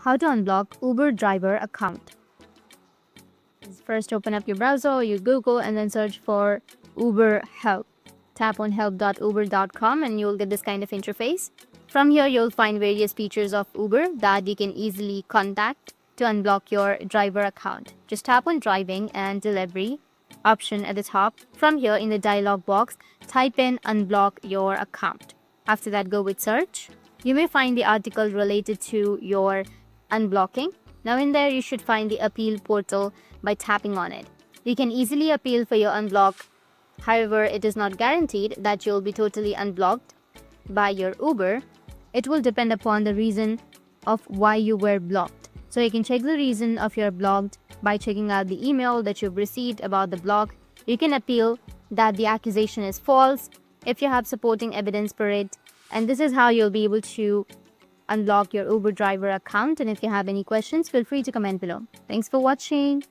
How to unblock Uber driver account. First, open up your browser or your Google and then search for Uber help. Tap on help.uber.com and you'll get this kind of interface. From here, you'll find various features of Uber that you can easily contact to unblock your driver account. Just tap on driving and delivery option at the top. From here, in the dialog box, type in unblock your account. After that, go with search. You may find the article related to your unblocking. Now in there, you should find the appeal portal by tapping on it. You can easily appeal for your unblock. However, it is not guaranteed that you'll be totally unblocked by your Uber. It will depend upon the reason of why you were blocked. So you can check the reason of your blocked by checking out the email that you've received about the block. You can appeal that the accusation is false if you have supporting evidence for it. And this is how you'll be able to unblock your Uber driver account. And if you have any questions, feel free to comment below. Thanks for watching.